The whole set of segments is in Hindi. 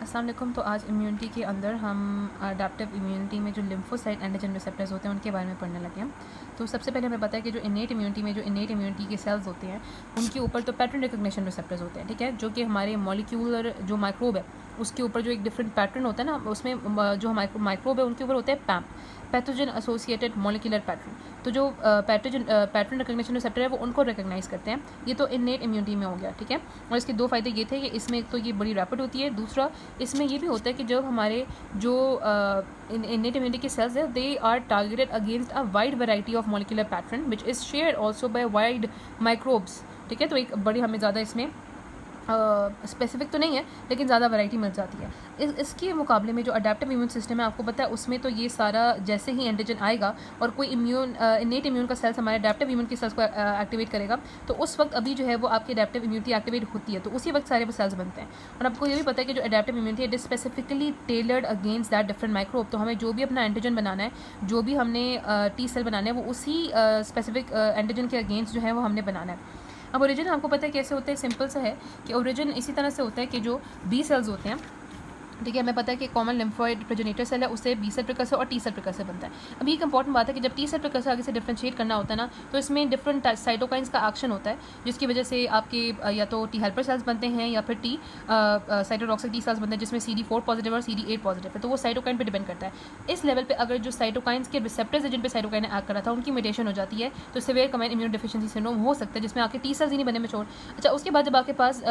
अस्सलाम वालेकुम। तो आज इम्यूनिटी के अंदर हम अडेप्टिव इम्यूनिटी में जो लिम्फोसाइट एंटीजन रिसेप्टर्स होते हैं उनके बारे में पढ़ने लगे हैं। तो सबसे पहले हमें पता है कि जो इनेट इम्यूनिटी में जो इनेट इम्यूनिटी के सेल्स होते हैं उनके ऊपर तो पैटर्न रिकग्निशन रिसेप्टर्स होते हैं, ठीक है, जो कि हमारे मॉलिक्यूलर जो माइक्रोब है उसके ऊपर जो एक डिफरेंट पैटर्न होता है ना, उसमें जो माइक्रोब है उनके ऊपर होता है पैम, पैथोजन एसोसिएटेड मॉलिक्यूलर पैटर्न। तो जो पैटर्न रिकग्निशन रिसेप्टर है वो उनको रिकग्नाइज करते हैं। ये तो इनेट इम्यूनिटी में हो गया, ठीक है। और इसके दो फायदे ये थे कि इसमें एक तो ये बड़ी रैपिड होती है, दूसरा इसमें ये भी होता है कि जब हमारे जो इनेट इम्यूनिटी के सेल्स है they are targeted against a wide variety of molecular pattern which is shared also by wide microbes, ठीक है। तो एक बड़ी हमें ज़्यादा इसमें स्पेसिफिक तो नहीं है लेकिन ज़्यादा वैरायटी मिल जाती है। इसके मुकाबले में जो अडेप्टिव इम्यून सिस्टम है आपको पता है उसमें तो ये सारा जैसे ही एंटीजन आएगा और कोई इनेट इम्यून का सेल्स हमारे अडेप्टिव इम्यून के सेल्स को एक्टिवेट करेगा तो उस वक्त अभी जो है वो आपकी अडेप्टिव इम्यूनिटी एक्टिवेट होती है, तो उसी वक्त सारे वो सेल्स बनते हैं। और आपको ये भी पता है कि जो adaptive immunity it is specifically tailored against that different microbe. तो हमें जो भी अपना एंटीजन बनाना है, जो भी हमने टी सेल बनाना है वो उसी स्पेसिफिक एंटीजन के अगेंस्ट जो है वो हमने बनाना है। अब ओरिजिन आपको पता है कैसे होता है, सिंपल सा है कि ओरिजिन इसी तरह से होता है कि जो बी सेल्स होते हैं, ठीक है, हमें पता है कि कॉमन लिम्फोइड प्रोजेनेटर सेल है उससे बी सेल प्रिकर्सर और टी सेल प्रिकर्सर बनता है। अभी एक इंपॉर्टेंट बात है कि जब टी सेल प्रिकर्सर आगे से डिफरेंशिएट करना होता है ना तो इसमें डिफरेंट साइटोकाइंस का एक्शन होता है जिसकी वजह से आपके या तो टी हेल्पर सेल्स बनते हैं या फिर टी साइटोटॉक्सिक टी सेल्स बनते हैं जिसमें CD4 पॉजिटिव और CD8 पॉजिटिव है। तो वो साइटोकाइन पर डिपेंड करता है। इस लेवल पर अगर जो साइटोकाइंस के रिसेप्टर्स जिन पर साइटोकाइन ने एक्ट करा था उनकी म्यूटेशन हो जाती है तो severe combined immune deficiency syndrome हो सकता है जिसमें आपके टी सेल्स ही नहीं बने मैच्योर। अच्छा, उसके बाद जब आपके पास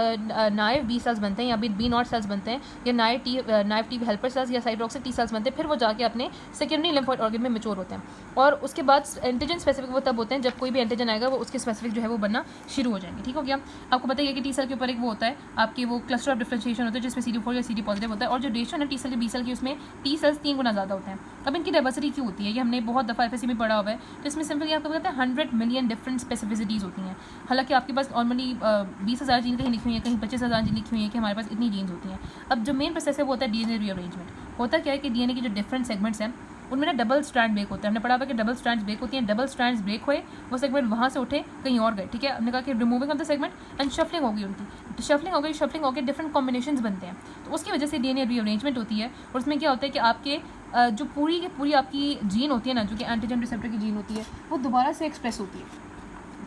नाइव बी सेल्स बनते हैं या बी नॉट सेल्स बनते हैं या नाइव टी हेल्पर सेल्स या साइटोटॉक्सिक टी सेल्स बनते हैं, फिर वो जाके अपने सेकेंडरी लिम्फोइड ऑर्गन में मैच्योर होते हैं। और उसके बाद एंटीजन स्पेसिफिक वो तब होते हैं जब कोई भी एंटीजन आएगा वो उसके स्पेसिफिक जो है वो बनना शुरू हो जाएंगे, ठीक हो गया। आपको पता है कि टी सेल के ऊपर एक वो होता है आपके वो क्लस्टर ऑफ डिफरेंशिएशन होता है जिसमें CD4 या CD पॉजिटिव होता है और जो रेशियो है टी सेल के बी सेल की उसमें टी सेल्स 3 गुना ज़्यादा होते हैं। अब इनकी डाइवर्सिटी क्यों होती है ये हमने बहुत दफ़ा FSC में पढ़ा हुआ है। तो इसमें सिंपली आपको पता है 100 मिलियन डिफरेंट स्पेसिफिसिटीज़ होती हैं। हालांकि आपके पास नॉर्मली 20,000 जीन कहीं लिखी हुई है, कहीं 25,000 जीन लिखी हुई है कि हमारे पास इतनी जीन्स होती हैं। अब जो मेन प्रोसेस है वो होता है DNA रीअरेंजमेंट। होता क्या है कि DNA के जो डिफरेंट सेगमेंट्स हैं उनमें ना डबल स्ट्रैंड ब्रेक होता है। हमने पढ़ा हुआ कि डबल स्ट्रैंड्स ब्रेक होती हैं। डबल स्ट्रैंड्स ब्रेक हुए, वो सेगमेंट वहाँ से उठे कहीं और गए, ठीक है। हमने कहा कि removing of the segment and shuffling होगी उनकी, शफलिंग होकर डिफरेंट कॉम्बिनेशंस बनते हैं। तो उसकी वजह से DNA रीअरेंजमेंट होती है और उसमें क्या होता है कि आपके जो पूरी की पूरी आपकी जीन होती है ना, जो कि एंटीजन रिसेप्टर की जीन होती है, वो दोबारा से एक्सप्रेस होती है,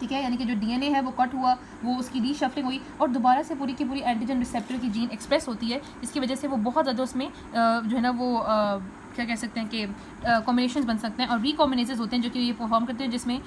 ठीक है। यानी कि जो DNA है वो कट हुआ, वो उसकी रीशफलिंग हुई और दोबारा से पूरी की पूरी एंटीजन रिसेप्टर की जीन एक्सप्रेस होती है, जिसकी वजह से वो बहुत ज़्यादा उसमें जो है ना वो क्या कह सकते हैं कि कॉम्बिनेशंस बन सकते हैं और रिकॉम्बिनेसेस होते हैं जो कि ये परफॉर्म करते हैं, जिसमें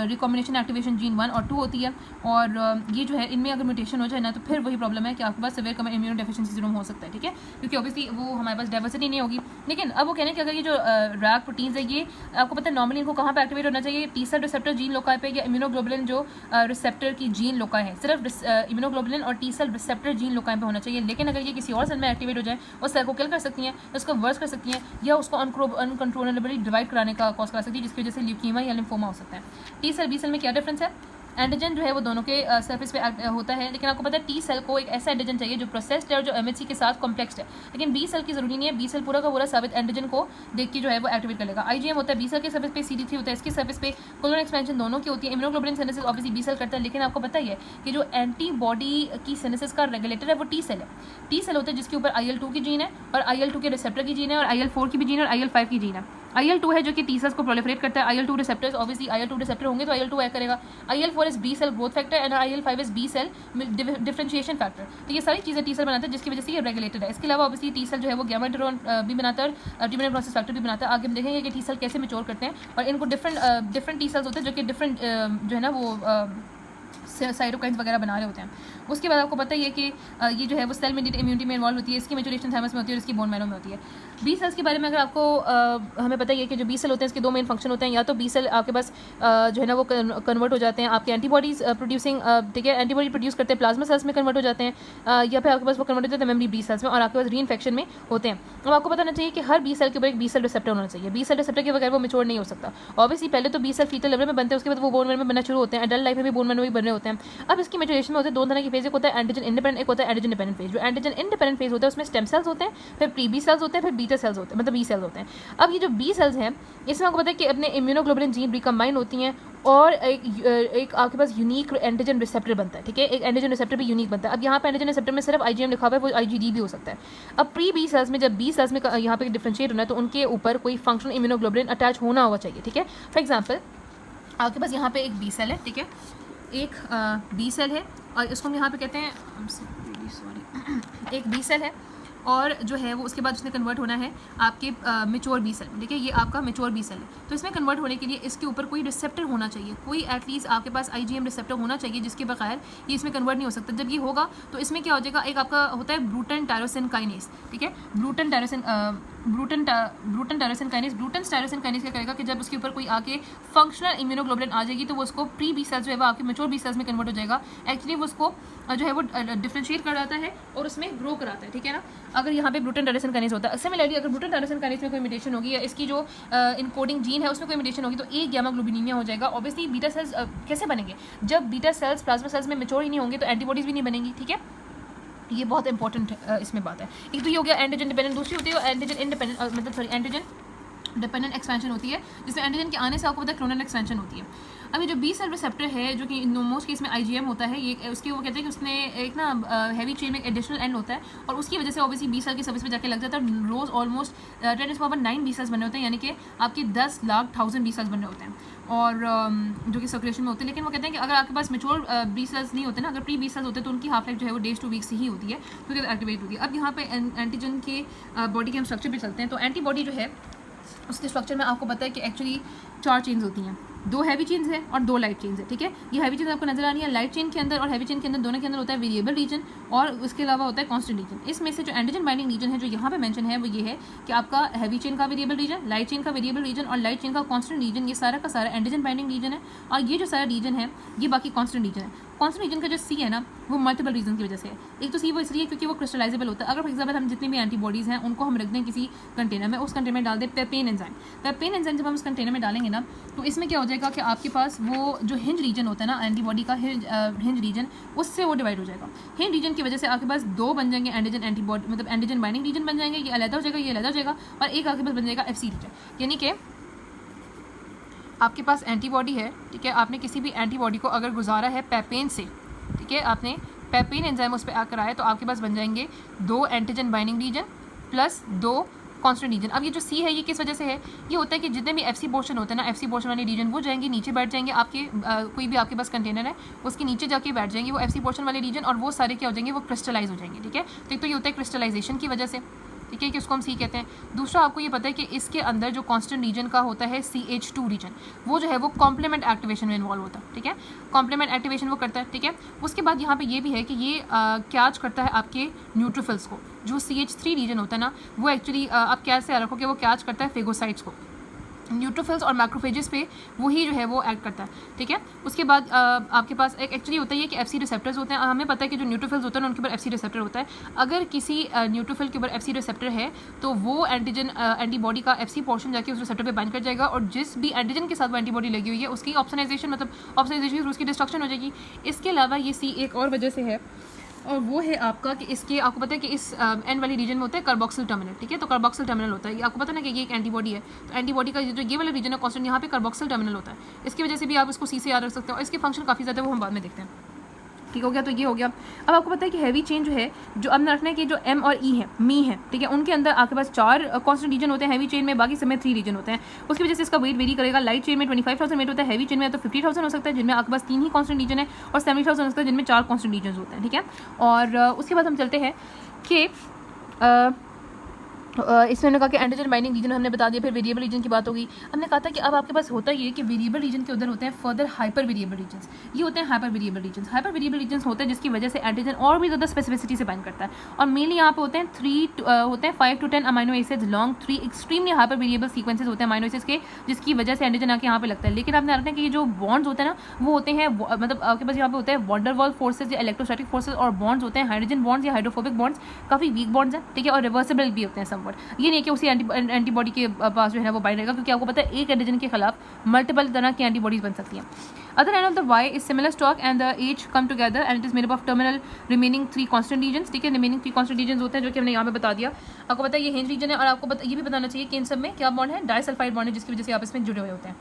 रिकॉम्बिनेशन एक्टिवेशन जीन 1 और 2 होती है। और ये जो है इनमें अगर म्यूटेशन हो जाए ना तो फिर वही प्रॉब्लम है कि आपके पास severe combined immune deficiency syndrome हो सकता है, ठीक है, क्योंकि ऑब्वियसली वो हमारे पास डाइवर्सिटी नहीं होगी। लेकिन अब वो कहने कि अगर ये जो रैग प्रोटीन्स है ये आपको पता है नॉर्मली इनको कहाँ पर एक्टिवेट होना चाहिए, T cell receptor gene loci पे या इम्यूनोग्लोबुलिन जो रिसेप्टर की जीन लोकाई है, सिर्फ इम्यूनोग्लोबुलिन और T cell receptor gene loci पे होना चाहिए। लेकिन अगर ये किसी और सेल में एक्टिवेट हो जाए उस सेल को किल कर सकती हैं, उसको वर्स कर सकती हैं या उसको अनकंट्रोलेबली डिवाइड कराने का कॉज करा सकती है, जिसकी वजह से ल्यूकीमिया या लिम्फोमा हो सकता है। टी सेल बी सेल में क्या डिफरेंस है? एंटीजन जो है वो दोनों के सरफेस पे होता है, लेकिन आपको पता है टी सेल को एक ऐसा एंटीजन चाहिए जो प्रोसेस्ड है और जो MHC के साथ कॉम्प्लेक्स है। लेकिन बी सेल की जरूरी नहीं है, बी सेल पूरा का पूरा साबित एंटीजन को देख के जो है वो एक्टिवेट कर लेगा। IgM होता है बी सेल के सरफेस पे, CD3 होता है इसके सरफेस पे, कोलोन एक्सपेंशन दोनों की होती है। Immunoglobulin synthesis obviously B cell करता है, लेकिन आपको पता ही है कि जो एंटीबॉडी की सिंथेसिस का रेगुलेटर है वो टी सेल है। टी सेल होता है जिसके ऊपर IL-2 की जीन है और IL-2 के रिसेप्टर की जीन है और IL-4 की भी जीन है और IL-5 की जीन है। IL-2 है जो कि टी सेल्स को प्रोलिफरेट करता है, IL-2 receptors obviously IL-2 receptor होंगे तो IL-2 एक्ट करेगा। IL-4 is B cell growth factor and IL-5 is B cell differentiation factor. तो ये सारी चीज़ें टी सेल बनाते हैं जिसकी वजह से ये रेगुलेटेड है। इसके अलावा ऑब्वियसली टी सेल जो है वो गामा इंटरॉन भी बनाता है और टीमोनिक प्रोसेस फैक्टर भी बनाता है। आगे हम देखेंगे कि टी सेल कैसे मैच्योर करते हैं और इनको डिफरेंट टी सेल्स होते हैं जो कि डिफरेंट जो है ना वो साइटोकाइंस वगैरह बना रहे होते हैं। उसके बाद आपको पता ही है कि ये जो है वो सेल मेडिएटेड इम्यूनिटी में इन्वॉल्व होती है, इसकी मैच्योरेशन थाइमस में होती है और इसकी बोन मैरो में होती है। बी सेल्स के बारे में अगर आपको हमें पता ही है कि जो बी सेल होते हैं इसके दो मेन फंक्शन होते हैं, या तो बी सेल आपके पास जो है ना वो कन्वर्ट हो जाते हैं आपके एंटीबॉडीज प्रोड्यूसिंग, ठीक है, एंटीबॉडी प्रोड्यूस करते हैं प्लाज्मा सेल्स में कन्वर्ट हो जाते हैं, या फिर आपके पास वो कन्वर्ट हो जाते हैं मेमोरी बी सेल्स में और आपके पास री इन्फेक्शन में होते हैं। अब आपको पता होना चाहिए कि हर बी सेल के ऊपर एक बी सेल रिसेप्टर होना चाहिए। बी सेल रिसेप्टर के बगैर वो मैच्योर नहीं हो सकता। ऑब्वियसली पहले तो बी सेल फीटल लेवल में बनते हैं, उसके बाद वो बोन मैरो में बनना शुरू होते हैं, एडल्ट लाइफ में भी बोन मैरो में बन रहे होते हैं। अब इसकी मैच्योरेशन में होते हैं दो तरह की फेज, एक होता है एंटीजन इंडिपेंडेंट, एक होता है एंटीजन डिपेंडेंट फेज। जो एंटीजन इंडिपेंडेंट फेज होता है उसमें स्टेम सेल्स होते हैं, फिर प्री बी सेल्स होते हैं, फिर बीटा सेल्स होते हैं, मतलब बी सेल्स होते हैं। अब ये जो बी सेल्स हैं इसमें आपको पता है कि अपने इम्यूनोग्लोबुलिन जीन रिकम्बाइन होती हैं और एक आपके पास यूनिक एंटीजन रिसेप्टर बनता है, ठीक है, एक एंटीजन रिसेप्टर भी यूनिक बनता है। अब यहाँ पे एंटीजन रिसेप्टर में सिर्फ IgM लिखा हुआ है, वो IgD भी हो सकता है। अब प्री बी सेल्स में जब बी सेल्स में यहाँ पे डिफरेंशिएट होना है तो उनके ऊपर कोई फंक्शनल इम्यूनोग्लोबुलिन अटैच होना हुआ चाहिए, ठीक है। फॉर एग्जाम्पल आपके पास यहाँ पे एक बी सेल है, ठीक है, एक बी सेल है और इसको हम यहाँ पे कहते हैं, सॉरी, एक बी सेल है और जो है वो उसके बाद उसने कन्वर्ट होना है आपके मेच्योर बी सेल में, ठीक है, ये आपका मेच्योर बी सेल है। तो इसमें कन्वर्ट होने के लिए इसके ऊपर कोई रिसेप्टर होना चाहिए, कोई एटलीस्ट आपके पास IgM रिसेप्टर होना चाहिए जिसके बगैर ये इसमें कन्वर्ट नहीं हो सकता। जब ये होगा तो इसमें क्या हो जाएगा, एक आपका होता है ब्रूटन टायरोसिन काइनेस, ठीक है, ब्रूटन टायरोसिन काइनेस क्या करेगा कि जब उसके ऊपर कोई आके फंक्शनल इम्यूनोग्लोबुलिन आ जाएगी तो वो उसको प्री बी सेल्स जो है वो आपके मेच्योर बी सेल्स में कन्वर्ट हो जाएगा। एक्चुअली वो उसको जो है वो डिफरेंशिएट कराता है और उसमें ग्रो कराता है, ठीक है ना। अगर यहाँ पे ब्रूटन टायरोसिन काइनेस होता है, सिमिलरली अगर ब्रूटन टायरोसिन काइनेस में कोई म्यूटेशन होगी या इसकी जो इनकोडिंग जीन है उसमें कोई म्यूटेशन होगी तो एक गामा ग्लोबिनीमिया हो जाएगा। ऑब्वियसली बीटा सेल्स कैसे बनेंगे, जब बीटा सेल्स प्लाज्मा सेल्स में मेच्योर ही नहीं होंगे तो एंटीबॉडीज भी नहीं बनेंगी, ठीक है। ये बहुत इंपॉर्टेंट इसमें बात है। एक तो ये हो गया एंटीजन डिपेंडेंट, दूसरी होती है एंटीजन इंडिपेंडेंट, मतलब सॉरी एंटीजन डिपेंडेंट एक्सपेंशन होती है, जिसमें एंटीजन के आने से आपको पता है क्लोनल एक्सपेंशन होती है। अब ये जो बी सेल रिसेप्टर है जो कि मोस्ट केस में IgM होता है, ये उसके वो कहते हैं कि उसने एक ना हैवी चेन में एक एडिशनल एंड होता है और उसकी वजह से ऑब्वियसली बी सेल की सर्विस पे जाके लग जाता है। रोज ऑलमोस्ट 10⁻⁹ बी सेल्स बने होते हैं, यानी कि आपके 10,00,000 बी सेल्स बने होते हैं और जो कि सर्कुलेशन में होते हैं। लेकिन वो कहते हैं कि अगर आपके पास मेच्योर बी सेल्स नहीं होते ना, अगर प्री बी सेल्स होते तो उनकी हाफ लाइफ जो है वो डेज टू वीक्स ही होती है क्योंकि एक्टिवेट होती है। अब यहाँ पे एंटीजन के बॉडी के हम स्ट्रक्चर पे चलते हैं। तो एंटीबॉडी जो है उसके स्ट्रक्चर में आपको पता है कि एक्चुअली 4 चेन्स होती हैं, 2 हैवी चेन्स हैं और 2 लाइट चेन्स है, ठीक है। ये हैवी चेन आपको नजर आ रही है, लाइट चेन के अंदर और हैवी चेन के अंदर दोनों के अंदर होता है वेरिएबल रीजन और उसके अलावा होता है कांस्टेंट रीजन। इसमें से जो एंटीजन बाइंडिंग रीजन है जो यहाँ पे मेंशन है वो ये है कि आपका हैवी चेन का वेरिएबल रीजन, लाइट चेन का वेरिएबल रीजन और लाइट चेन का कांस्टेंट रीजन, ये सारा का सारा एंटीजन बाइंडिंग रीजन है। और ये जो सारा रीजन है ये बाकी कांस्टेंट रीजन है। कांस्टेंट रीजन का जो C है ना वो मल्टीपल रीजन की वजह से है। एक तो C वो इसलिए क्योंकि वो क्रिस्टलाइजेबल होता है। अगर फॉर एग्जाम्पल हम जितनी भी एंटीबॉडीज़ हैं उनको हम रख दें किसी कंटेनर में, उस कंटेनर में डाल दें पेपेन एंजाइम। पेपेन एंजाइम जब हम उस कंटेनर में डालेंगे ना तो इसमें क्या हो जाएगा कि आपके पास वो जो हिंज रीजन होता है ना एंटीबॉडी का हिंज रीजन, उससे वो डिवाइड हो जाएगा। हिंज रीजन की वजह से आपके पास 2 बन जाएंगे एंटीजन एंटीबॉडी, मतलब एंटीजन बाइंडिंग रीजन बन जाएंगे, ये अलग हो जाएगा, ये अलग हो जाएगा और एक आपके पास बन जाएगा FC रीजन। यानी कि आपके पास एंटीबॉडी है, ठीक है, आपने किसी भी एंटीबॉडी को अगर गुजारा है पेपेन से, ठीक है, आपने पेपेन एंजाइम उस पर आकर आया तो आपके पास बन जाएंगे 2 antigen binding region plus 2 constant region. अब ये जो C है ये किस वजह से है, ये होता है कि जितने भी FC पोर्शन होते हैं ना, FC पोर्शन वाले रीजन वो जाएंगे नीचे बैठ जाएंगे, आपके कोई भी आपके पास कंटेनर है उसके नीचे जाके बैठ जाएंगे वो FC पोर्शन वाले रीजन और वो सारे क्या हो जाएंगे, वो क्रिस्टलाइज हो जाएंगे, ठीक है। तो एक तो ये होता है क्रिस्टलाइजेशन की वजह से, ठीक है, कि उसको हम C कहते हैं। दूसरा आपको ये पता है कि इसके अंदर जो कांस्टेंट रीजन का होता है CH2 रीजन, वो जो है वो कॉम्प्लीमेंट एक्टिवेशन में इन्वॉल्व होता है, ठीक है, कॉम्प्लीमेंट एक्टिवेशन वो करता है, ठीक है। उसके बाद यहाँ पे ये भी है कि ये कैच करता है आपके न्यूट्रोफिल्स को, जो CH3 रीजन होता है ना वो एक्चुअली आप कैसे रखो कि वो कैच करता है फेगोसाइट्स को, न्यूट्रोफिल्स और मैक्रोफेजेस पे वही जो है वो एक्ट करता है, ठीक है। उसके बाद आपके पास एक एक्चुअली होता है कि FC रिसेप्टर्स होते हैं। हमें पता है कि जो न्यूट्रोफिल्स होते हैं उनके ऊपर FC रिसेप्टर होता है। अगर किसी न्यूट्रोफिल के ऊपर FC रिसेप्टर है तो वो एंटीबॉडी का FC पोर्शन जाके उस रिसेप्टर पे बाइंड कर जाएगा और जिस भी एंटीजन के साथ वो एंटीबॉडी लगी हुई है उसकी ऑप्सनाइजेशन, मतलब ऑप्सनाइजेशन उसकी डिस्ट्रक्शन हो जाएगी। इसके अलावा ये C एक और वजह से है और वो है आपका कि इसके आपको पता है कि इस एन वाली रीजन में होता है कार्बोक्सिल टर्मिनल, ठीक है। तो कार्बोक्सिल टर्मिनल होता है, ये आपको पता ना कि ये एक एंटीबॉडी है, तो एंटीबॉडी का जो ये वाला रीजन है कांस्टेंट, यहाँ पे कार्बोक्सिल टर्मिनल होता है। इसकी वजह से भी आप इसको C से याद रख सकते हो और इसके फंक्शन काफ़ी ज़्यादा वो हम बाद में देखते हैं, ठीक हो गया। तो ये हो गया। अब आपको पता है कि हैवी चेन जो है, जो अब रखना है कि जो M और E है, मी है, ठीक है, उनके अंदर आपके पास 4 कांस्टेंट रीजन होते हैं हैवी चेन में, बाकी समय 3 रीजन होते हैं। उसकी वजह से इसका वेट वेरी करेगा। लाइट चेन में 25,000 वेट होता है, हैवी चेन में तो 50,000 हो सकता है, जिनमें आपके पास 3 ही कांस्टेंट रीजन है और 70,000 हो सकता है जिनमें 4 कांस्टेंट रीजन होते हैं, ठीक है। और उसके बाद हम चलते हैं कि इसमें हमने कहा कि एंटीजन बाइंडिंग रीजन हमने बता दिया, फिर वेरिएबल रीजन की बात होगी। हमने कहा था कि अब आपके पास होता ये कि वेरिएबल रीजन के उधर होते हैं फर्दर हाइपर वेरिएबल रीजन्स, ये होते हैं hypervariable regions. Hypervariable regions होते हैं जिसकी वजह से एंटीजन और भी ज़्यादा स्पेसिफिसिटी से बाइंड करता है और मेनली यहाँ पे होते हैं 5 to 10 amino acids long, 3 extremely hyper variable sequences होते हैं अमाइनो एसिड्स के, जिसकी वजह से एंटीजन आके यहाँ पे लगता है। लेकिन आपने रखना है कि ये जो बॉन्ड्स होते हैं ना वो होते हैं, मतलब आपके पास यहाँ पे होते हैं वॉन डेर वाल फोर्सेज या इलेक्ट्रोस्टैटिक फोर्सेज और बॉन्ड्स होते हैं हाइड्रोजन बॉन्ड्स या हाइड्रोफोबिक बॉन्ड्स, काफ़ी वीक बॉन्ड्स हैं, ठीक है, और रिवर्सिबल भी होते हैं समवट। ये नहीं कि उसी एंटीबॉडी के पास जो है वो बाइंड रहेगा, क्योंकि आपको पता है एक एंटीजन के खिलाफ मल्टीपल तरह की एंटीबॉडीज बन सकती हैं। Other end of the Y is similar stock and the H come together and it is made up of terminal remaining 3 constant regions, ठीक है। रिमेनिंग 3 कांस्टेंट रीजन्स होते हैं जो कि हमने यहाँ पे बता दिया। आपको पता है ये हिंज रीजन है और आपको ये भी बताना चाहिए कि इन सब में क्या बॉन्ड है, डाइसल्फाइड बॉन्ड है, जिसकी वजह से आप इसमें जुड़े हुए होते हैं,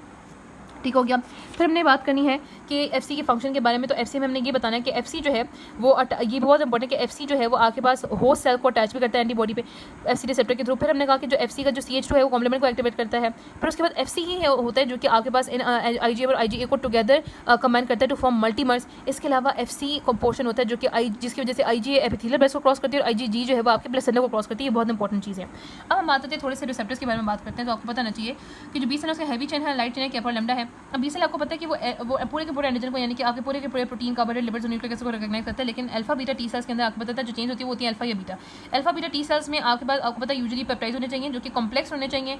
ठीक हो गया। फिर हमने बात करनी है कि एफसी के फंक्शन के बारे में। तो एफसी में हमने ये बताना है कि एफसी जो है वो ये बहुत इंपॉर्टेंट है कि एफसी जो है वो आपके पास होस्ट सेल को अटैच भी करता है एंटीबॉडी पे एफसी रिसेप्टर के थ्रू। फिर हमने कहा कि जो एफसी का जो CH2 है वो कॉम्प्लीमेंट को एक्टिवेट करता है। फिर उसके बाद एफसी ही होता है जो कि आपके पास IgM और IgA को टुगेदर कंबाइन करता है टू फॉर्म मल्टीमर्स। इसके अलावा एफसी कंपोजिशन होता है जो कि जिसकी वजह से IgA एपिथेलियल बेस को क्रॉस करती है और IgG जो है वो आपके प्लेसेंटा को क्रॉस करती है। ये बहुत इंपॉर्टेंट चीज़ है। अब हम बात करते हैं थोड़े से रिसेप्टर्स के बारे में बात करते हैं। तो आपको पता होना चाहिए कि जो 20 उसका हैवी चेन है, लाइट चेन है, कैप और लैम्डा है। अब 20 आपको पता है कि वो पूरे के पूरे एंटीजन को यानी कि आपके पूरे के पूरे प्रोटीन, कार्बोहाइड्रेट, लिपिड्स और न्यूक्लिक एसिड को रिकॉग्नाइज करता है। लेकिन अल्फा बीटा टी सेल्स के अंदर आपको पता है जो चेंज होती है वो होती है अल्फा या beta. Alpha beta T cells में आपके पास आपको पता है यूजुअली पेप्टाइड्स होने चाहिए जो कि कॉम्प्लेक्स होने चाहिए,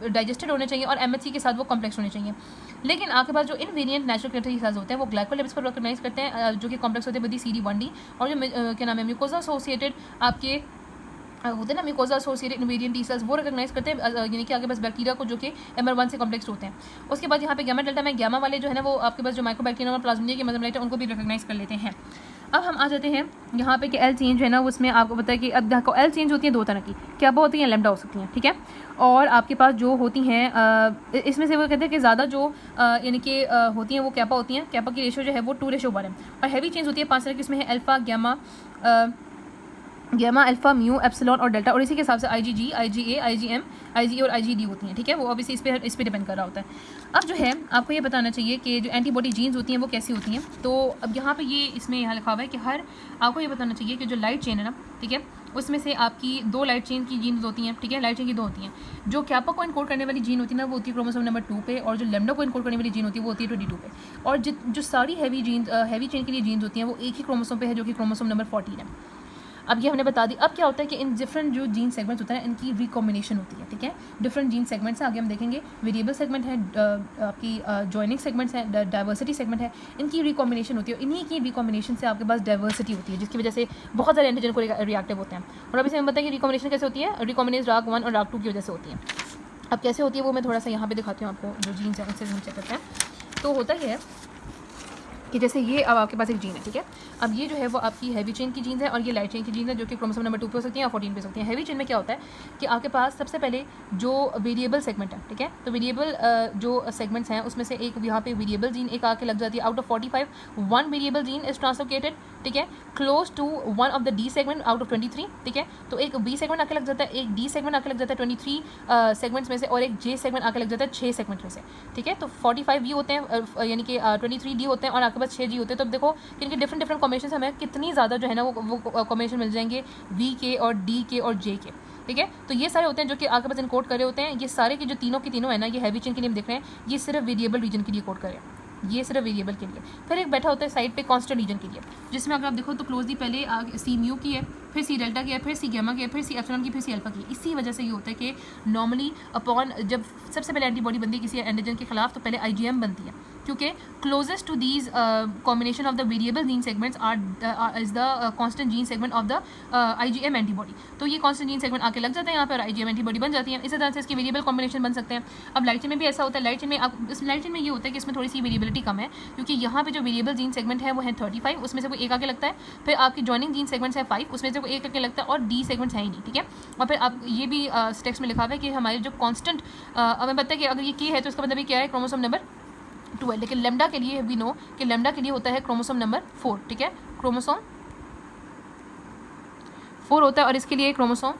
डाइजेस्टेड होने चाहिए और MHC के साथ वो कॉम्प्लेक्स होने चाहिए। लेकिन आपके पास जो invariant natural killer T cells होते हैं वो ग्लाइकोलिपिड्स को रिकॉग्नाइज करते हैं जो कि कॉम्प्लेक्स होते हैं विद CD1D। और जो क्या नाम है म्यूकोसा एसोसिएटेड आपके होते हैं ना mucosa associated invariant T cells वो रिकॉग्नाइज करते हैं यानी कि आपके पास बैक्टीरिया को जो कि MR1 से कॉम्प्लेक्स होते हैं। उसके बाद यहाँ पे गामा डेल्टा में गामा वाले जो है ना वो आपके पास जो माइक्रोबैक्टीरियम और प्लाज्मोडियम के मदरलाइट है उनको भी रिकॉग्नाइज कर लेते हैं। अब हम आ जाते हैं यहाँ पे कि एल चेंज है ना उसमें आपको पता है कि अब देखो एल चेंज होती है दो तरह की, कैपा होती है, लैम्डा हो सकती हैं, ठीक है। और आपके पास जो होती हैं इसमें से वो कहते हैं कि ज़्यादा जो यानी कि होती हैं वो कैपा होती हैं। कैपा की रेशो जो है वो 2:1 है। और हैवी चेंज होती है 5 तरह की, इसमें है alpha, gamma, alpha, mu, epsilon और डेल्टा। और इसी के हिसाब से IgG, IgA, IgM, IgE और IgD होती हैं, ठीक है। वो ऑब्वियसली इस पे डिपेंड कर रहा होता है। अब जो है आपको ये बताना चाहिए कि जो एंटीबॉडी जीन्स होती हैं वो कैसी होती हैं। तो अब यहाँ पे ये इसमें यहाँ लिखा हुआ है कि आपको ये बताना चाहिए कि जो लाइट चेन है ना, ठीक है, उसमें से आपकी 2 लाइट चेन की जीन्स होती हैं, ठीक है। लाइट चेन की 2 होती हैं। जो कैपा को इनकोड करने वाली जीन होती है ना वो होती है क्रोमोसोम नंबर 2 पे, और जो लैम्डा को इनकोड करने वाली जीन होती है वो होती है 22 पे। और जो सारी हैवी चेन के लिए जीन्स होती हैं वो एक ही क्रोमोसोम पे है जो कि क्रोमोसोम नंबर 14 है। अब ये हमने बता दी। अब क्या होता है कि इन डिफरेंट जो जीन सेगमेंट्स होता है इनकी रिकॉम्बिनेशन होती है, ठीक है। डिफरेंट जीन सेगमेंट्स हैं, आगे हम देखेंगे। वेरिएबल सेगमेंट है, आपकी जॉइनिंग सेगमेंट्स हैं, डाइवर्सिटी सेगमेंट है, इनकी रिकॉम्बिनेशन होती है। इन्हीं की रिकॉम्बिनेशन से आपके पास डाइवर्सिटी होती है जिसकी वजह से बहुत सारे एंटीजन को रिएक्टिव होते हैं। और अब इसे हम बताएं कि रिकॉम्बिनेशन कैसे होती है। रिकॉम्बिनेज राग 1 और राग 2 की वजह से होती है। अब कैसे होती है वो मैं थोड़ा सा यहाँ पे दिखाती हूँ आपको। जो जीन्स है उनसे हम चेक करते हैं। तो होता ही है कि जैसे ये अब आपके पास एक जीन है, ठीक है। अब ये जो है वो आपकी हैवी चेन की जीन्स है और ये लाइट चेन की जीन्स है जो कि क्रोमोसोम नंबर 2 पे हो सकती हैं या 14 पे हो सकती हैं। हैवी चेन में क्या होता है कि आपके पास सबसे पहले जो वेरिएबल सेगमेंट है, ठीक है। तो वेरिएबल जो सेगमेंट्स हैं उसमें से एक यहाँ पे वेरिएबल जीन एक आके लग जाती है। Out of 45 1 variable gene is translocated, ठीक है, close to one of the D segment out of 23, ठीक है। तो एक बी सेगमेंट आके लग जाता है, एक डी सेगमेंट आके लग जाता है 23 सेगमेंट्स में से, और एक जे सेगमेंट आके लग जाता है 6 सेगमेंट में से, ठीक है। तो 45 वी होते हैं यानी कि 23 डी होते हैं और आपके पास 6 जी होते हैं। तो अब देखो कि इनके डिफरेंट कॉम्बिनेशन हमें कितनी ज़्यादा जो है ना वो कॉम्बिनेशन मिल जाएंगे वी के और डी के और जे के, ठीक है। तो ये सारे होते हैं जो कि आपके पास इनकोड करे होते हैं। ये सारे के जो तीनों की तीनों है ना, ये हैवी चेन के लिए हम देख रहे हैं, ये सिर्फ वेरिएबल रीजन के लिए कोड करें, ये सिर्फ वेरिएबल के लिए। फिर एक बैठा होता है साइड पे कांस्टेंट रीजन के लिए, जिसमें अगर आप देखो तो क्लोजली पहले सी म्यू की है, फिर सी डेल्टा की है, फिर सी गामा की है, फिर सी एप्सिलॉन की, फिर सी अल्फा की। इसी वजह से ये होता है कि नॉर्मली अपॉन जब सबसे पहले एंटीबॉडी बनती है किसी एंटीजन के खिलाफ तो पहले IgM बनती है, क्योंकि closest to these combination of the variable gene segments are is the constant gene segment of the IgM antibody. तो ये कांस्टेंट जीन सेगमेंट आके लग जाता है यहाँ पर, IgM एंटीबॉडी बन जाती है। इसी तरह से इसके वेरिएबल कॉम्बिनेशन बन सकते हैं। अब लाइट चेन में भी ऐसा होता है। लाइट चेन में इस लाइट चेन में ये होता है कि इसमें थोड़ी सी वेरिएबिलिटी कम है, क्योंकि यहाँ पे जो वेरिएबल जीन सेगमेंट है वो है 35, उसमें से कोई एक आके लगता है। फिर आपकी जॉइनिंग जीन सेगमेंट्स है 5, उसमें से कोई एक आके लगता है, और डी सेगमेंट्स है ही नहीं, ठीक है। और फिर आप ये भी टेक्स्ट में लिखा हुआ है कि हमारे जो कांस्टेंट हमें पता है कि अगर ये के है तो इसका मतलब ये क्या है, क्रोमोसोम नंबर 2 है। लेकिन लेम्डा के लिए वी नो कि लेम्डा के लिए होता है क्रोमोसोम नंबर 4, ठीक है, क्रोमोसोम 4 होता है। और इसके लिए क्रोमोसोम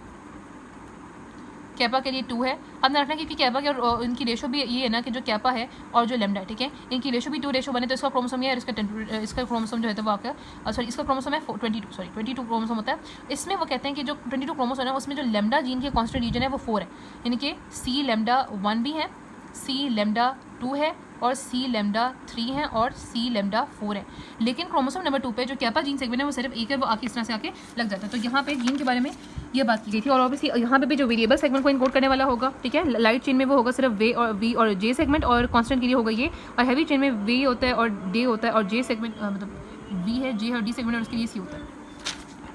कैपा के लिए 2 है। अब ना रखना क्योंकि कैपा के और इनकी रेशो भी ये है ना कि जो कैपा है और जो लेम्डा है, ठीक है, इनकी रेशो भी 2:1 बने। तो इसका क्रोमोसोम ये है और इसका क्रोमोसोम जो है तो वो आपका सॉरी इसका क्रोमोसोम है 22 क्रोमोसोम होता है। इसमें वो कहते हैं कि जो 22 क्रोमोसोम है उसमें जो लेम्डा जीन के कांस्टेंट रीजन है वो 4 है, यानी कि सी लेम्डा 1 भी है, सी लेम्डा 2 है, और सी लेम्डा 3 है, और सी लेम्डा 4 है। लेकिन क्रोमोसोम नंबर 2 पे जो कैपा जीन सेगमेंट है वो सिर्फ एक है, वो आके इस तरह से आके लग जाता है। तो यहाँ पे जीन के बारे में ये बात की गई थी। और ऑब्वियसली यहाँ पे भी जो वेरिएबल सेगमेंट को इनकोड करने वाला होगा, ठीक है, लाइट चेन में वो होगा सिर्फ वी और जे सेगमेंट, और कांस्टेंट के लिए होगा ये। और हैवी चेन में वी होता है और डे होता है, और जे सेगमेंट मतलब वी है, जे और डी सेगमेंट, और उसके लिए सी होता है।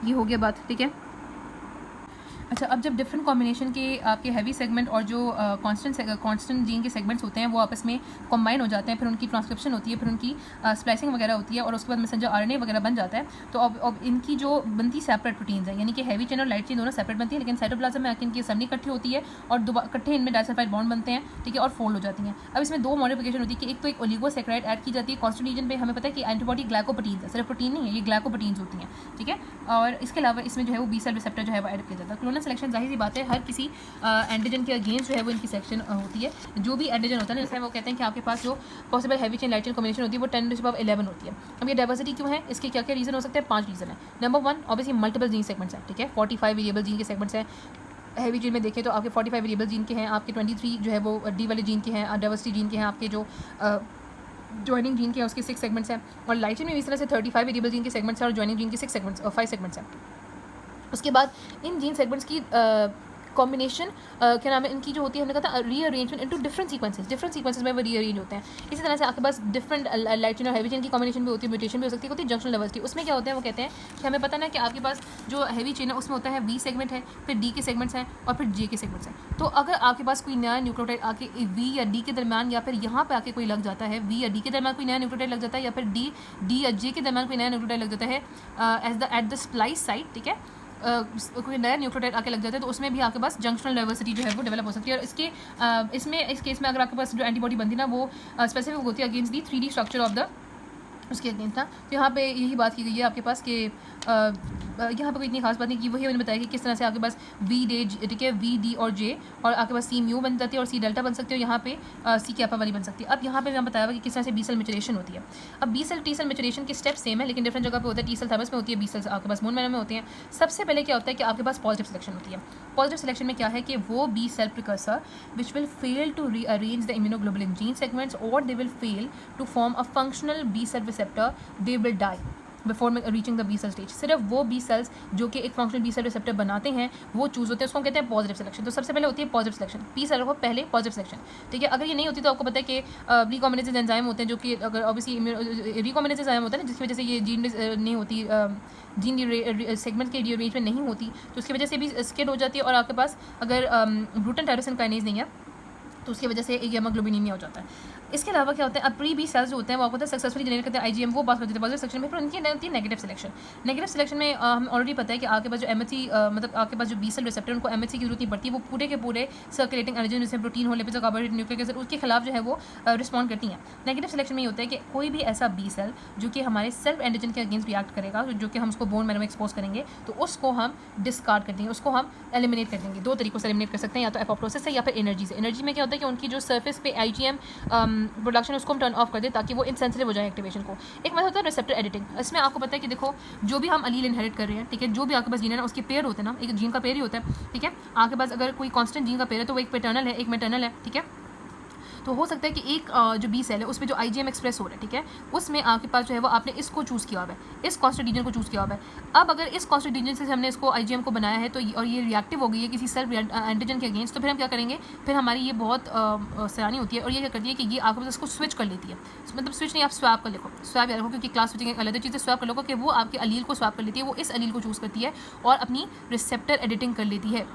ये हो गया बात, ठीक है। अच्छा, अब जब डिफरेंट कॉम्बिनेशन के आपके हैवी सेगमेंट और जो कांस्टेंट जीन के सेगमेंट्स होते हैं वो आपस में कंबाइन हो जाते हैं, फिर उनकी ट्रांसक्रिप्शन होती है, फिर उनकी स्प्लाइसिंग वगैरह होती है और उसके बाद मैसेंजर आरएनए वगैरह बन जाता है। तो अब इनकी जो बनती सेपरेट प्रोटीन्स हैं, यानी कि हैवी चेन और लाइट चेन दोनों सेपरेट बनती है, लेकिन साइटोप्लाज्म में आके इनकी असेंबली इकट्ठी होती है और इकट्ठे इनमें डाइसल्फाइड बॉन्ड बनते हैं, ठीक है, और फोल्ड हो जाती हैं। अब इसमें दो मॉडिफिकेशन होती है कि एक तो एक ओलिगोसैकेराइड ऐड की जाती है कांस्टेंट रीजन पे। हमें पता है कि एंटीबॉडी ग्लाइकोप्रोटीन्स है, सिर्फ प्रोटीन नहीं है, ये ग्लाइकोप्रोटीन्स होती हैं, ठीक है। और इसके अलावा इसमें जो है वो बी सेल रिसेप्टर जो है वो ऐड किया जाता है। क्लोनल सिलेक्शन जाहिर सी बात है, हर किसी एंटीजन के अगेंस्ट जो है वो इनकी सेक्शन होती है। जो भी एंटीजन होता है ना, जैसे वो कहते हैं कि आपके पास जो possible heavy chain light chain combination होती है वो 10⁻11 होती है। अब ये डाइवर्सिटी क्यों है, इसके क्या क्या रीज़न हो सकते हैं? 5 रीज़न है। Number 1 obviously multiple gene segments हैं, ठीक है, 45 वेरिएबल जीन के सेगमेंट्स हैं। हैवी जीन में देखें तो आपके 45 वेरिएबल जीन के हैं, आपके 23 जो है वो डी वाले जीन के हैं, डाइवर्सिटी जीन के हैं, आपके जो जॉइनिंग जीन के हैं उसके 6 सेगमेंट्स हैं। और लाइट चेन में इस तरह से 35 वेरिएबल जीन के सेगमेंट्स हैं और जॉइनिंग जीन के 5 सेगमेंट्स हैं। उसके बाद इन जीन सेगमेंट्स की कॉम्बिनेशन क्या नाम है इनकी जो होती है, हमने कहा था रीअरेंजमेंट इनटू डिफरेंट सीक्वेंसेस में वो रीअरेंज होते हैं। इसी तरह से आपके पास डिफरेंट लाइट चेन और हैवी चेन की कॉम्बिनेशन भी होती है, म्यूटेशन भी हो सकती है जंक्शनल डाइवर्सिटी। उसमें क्या होता है, वो कहते हैं कि हमें पता ना कि आपके पास जो हैवी चेन है उसमें होता है वी सेगमेंट है, फिर डी के सेगमेंट्स हैं और फिर जे के सेगमेंट्स हैं। तो अगर आपके पास कोई नया न्यूक्लियोटाइड आके वी या डी के दरमियान या फिर यहाँ पे आके कोई लग जाता है, वी या डी के दरमियान कोई नया न्यूक्लियोटाइड लग जाता है, या फिर डी या जे के दरमियान कोई नया न्यूक्लियोटाइड लग जाता है एट द स्प्लाइस साइट, ठीक है, कोई नया न्यूक्लियोटाइड आके लग जाता है, तो उसमें भी आपके पास जंक्शनल डाइवर्सिटी जो है वो डेवलप हो सकती है। और इस केस में अगर आपके पास जो एंटीबॉडी बनती है ना वो स्पेसिफिक होती है against the 3D structure of the उसके अगेंस्ट था। तो यहाँ पे यही बात की गई है आपके पास कि यहाँ पे कोई इतनी खास बात नहीं की, वही मैंने बताया कि किस तरह से आपके पास वी डे, ठीक है, वी डी और जे, और आपके पास सी म्यू बन जाती है और सी डेल्टा बन सकती है, और यहाँ पे सी कैपा वाली बन सकती है। अब यहाँ पे मैं बताया हुआ कि किस तरह से बी सेल मैच्योरेशन होती है। अब B cell T cell maturation के स्टेप सेम है, लेकिन डिफरेंट जगह पे होता है। टी सेल थर्मस में होती है, बी सेल आपके पास बोन मैरो में होती है। सबसे पहले क्या होता है कि आपके पास पॉजिटिव सिलेक्शन होती है। पॉजिटिव सिलेक्शन में क्या है कि वो B cell precursor which will fail to rearrange the immunoglobulin gene segments और they will fail to form a functional B cell receptor, they will die before reaching the B cell stage. सिर्फ वो बी सेल्स जो कि एक फंक्शनल बी सेल रिसेप्टर बनाते हैं वो चूज होते हैं, उसको हम कहते हैं पॉजिटिव सिलेक्शन। तो सबसे पहले होती है पॉजिटिव सिलेक्शन, पी सेल को पहले पॉजिटिव सिलेक्शन, ठीक है। अगर ये नहीं होती तो आपको पता है कि रिकॉम्बिनेसेस एंजाइम होते हैं, जो कि अगर ऑब्वियसली रिकॉम्बिनेसेस एंजाइम होता है ना, जिसकी वजह से ये जीन नहीं होती, जीन सेगमेंट की रीअरेंजमेंट नहीं होती, तो उसकी वजह से भी स्किड हो जाती है। और आपके पास अगर ब्रूटन टायरोसिन काइनेज नहीं है तो उसकी वजह से हीमोग्लोबिनीमिया हो जाता है। इसके अलावा क्या होता है, अब प्री बी सेल्स जो होते हैं वो आपको पता है सक्सेसफुली जनरेट करते हैं आईजीएम, वो पास कर देते हैं पॉजिटिव सेक्शन में। फिर उनकी होती है नेगेटिव सिलेक्शन। नेगेटिव सिलेक्शन में हमें ऑलरेडी पता है कि आपके पास जो एमएचसी मतलब आपके पास जो बी सेल रिसेप्टर उनको एमएचसी की जरूरत नहीं पड़ती, वो पूरे के पूरे सर्कुलेटिंग एंटीजन जैसे प्रोटीन हो, लिपिड्स, कार्बोहाइड्रेट, न्यूक्लिक एसिड, उसके खिलाफ जो है वो रिस्पॉन्ड करती हैं। नेगेटिव सिलेक्शन में ये होता है कि कोई भी ऐसा बी सेल जो कि हमारे सेल्फ एंटीजन के अगेंस्ट रिएक्ट करेगा, जो कि हम उसको बोन मैरो में एक्सपोज करेंगे, तो उसको हम डिस्कार्ड कर देंगे, उसको हम एलिमिनेट कर देंगे। दो तरीकों से एलिमिनेट कर सकते हैं, या तो एपोप्टोसिस से या फिर एनर्जी से। एनर्जी में क्या होता है कि उनकी जो सर्फेस पे आईजीएम प्रोडक्शन उसको हम टर्न ऑफ कर दे ताकि वो इनसेंसिटिव हो जाए एक्टिवेशन को। एक मेथड होता है रिसेप्टर एडिटिंग। इसमें आपको पता है कि देखो जो भी हम अलील इनहेरिट कर रहे हैं, ठीक है, जो भी आपके पास जीन है ना उसके पेयर होते हैं ना, एक जीन का पेयर ही होता है, ठीक है। आपके पास अगर कोई कांस्टेंट जीन का पेयर है तो वो एक पैटर्नल है, एक मैटर्नल है, ठीक है। तो हो सकता है कि एक जो बी सेल है उसमें जो आईजीएम एक्सप्रेस हो रहा है, ठीक है, उसमें आपके पास जो है वो आपने इसको चूज़ किया हुआ है, इस कांस्टेंट रीजन को चूज़ किया हुआ है। अब अगर इस कांस्टेंट रीजन से हमने इसको आईजीएम को बनाया है तो और ये रिएक्टिव हो गई है किसी सेल्फ एंटीजन के अगेंस्ट, तो फिर हम क्या करेंगे, फिर हमारी ये बहुत सराहनीय होती है और ये क्या करती है कि ये आपके पास इसको स्विच कर लेती है। मतलब स्विच नहीं, आप स्वैप कर लिखो, स्वैप याद रखो, क्योंकि क्लास स्विचिंग एक अलग चीज़ है। स्वैप कर लो कि वो आपके अलील को स्वैप कर लेती है, वो इस अलील को चूज़ करती है और अपनी रिसेप्टर एडिटिंग कर लेती है।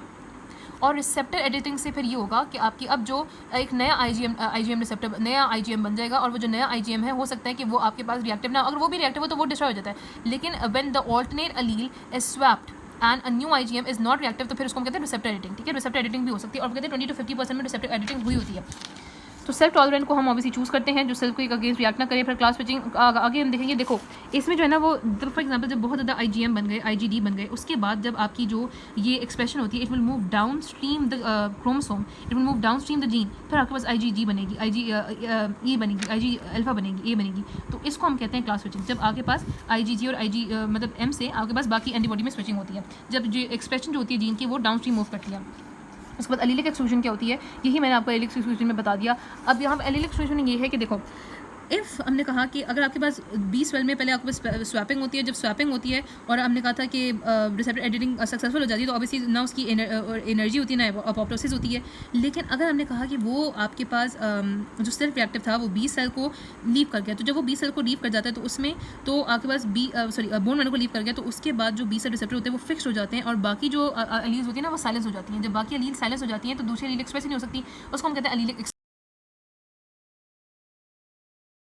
और रिसेप्टर एडिटिंग से फिर ये होगा कि आपकी अब जो एक नया आईजीएम रिसेप्टर नया आईजीएम बन जाएगा, और वो जो नया आईजीएम है हो सकता है कि वो आपके पास रिएक्टिव ना, अगर वो भी रिएक्टिव हो तो वो डिस्ट्रॉय हो जाता है। लेकिन when the alternate Aleel is swapped and a new IgM is not reactive, तो फिर उसको हम कहते हैं रिसेप्टर एडिटिंग, ठीक है। रिसेप्टर एडिटिंग भी हो सकती है और कहते हैं 20 to 50% में रिसेप्टर एडिटिंग हुई होती है। तो सेल्फ टॉलरेंट को हम ऑब्वियसली चूज़ करते हैं जो सेल्फ को एक अगेंस्ट रिएक्ट ना करे। फिर क्लास स्विचिंग आगे हम देखेंगे। देखो इसमें जो है ना वो फॉर एग्जांपल जब बहुत ज़्यादा आईजीएम बन गए, आईजीडी बन गए, उसके बाद जब आपकी जो ये एक्सप्रेशन होती है, it will move down stream the chromosome, it will move down stream the gene, फिर आपके पास आईजीजी बनेगी, ई बनेगी, आईजी अल्फा बनेगी, ए बनेगी। तो इसको हम कहते हैं क्लास स्विचिंग। जब आपके पास आईजीजी और आईजी मतलब एम से आपके पास बाकी एंटीबॉडी में स्विचिंग होती है, जब जो एक्सप्रेशन जो होती है जीन की वो डाउन स्ट्रीम मूव करती है। उसके बाद एलीलिक एक्सक्लूजन क्या होती है, यही मैंने आपको एलीलिक एक्सक्लूजन में बता दिया। अब यहाँ एलीलिक एक्सक्लूजन ये है कि देखो इफ़ हमने कहा कि अगर आपके पास बी सेल में पहले आपके पास स्वैपिंग होती है, जब स्वैपिंग होती है और हमने कहा था कि रिसेप्टर एडिटिंग सक्सेसफुल हो जाती है, तो ऑब्वियसली ना उसकी एनर्जी होती है ना अपोप्टोसिस होती है। लेकिन अगर हमने कहा कि वो आपके पास जो सेल्फ रिएक्टिव था वो बी सेल को लीव कर गया, तो जब वो बी सेल को लीव कर जाता है तो उसमें तो आपके पास बोन मैरो को लीव कर गया, तो उसके बाद जो बी सेल रिसेप्टर होते हैं वो फिक्स हो जाते हैं और बाकी जो एलील्स होती है ना वो साइलेंस हो जाती हैं। जब बाकी एलील साइलेंस हो जाती हैं तो दूसरी एलील एक्सप्रेस ही नहीं हो सकती, उसको हम कहते हैं एलीलिक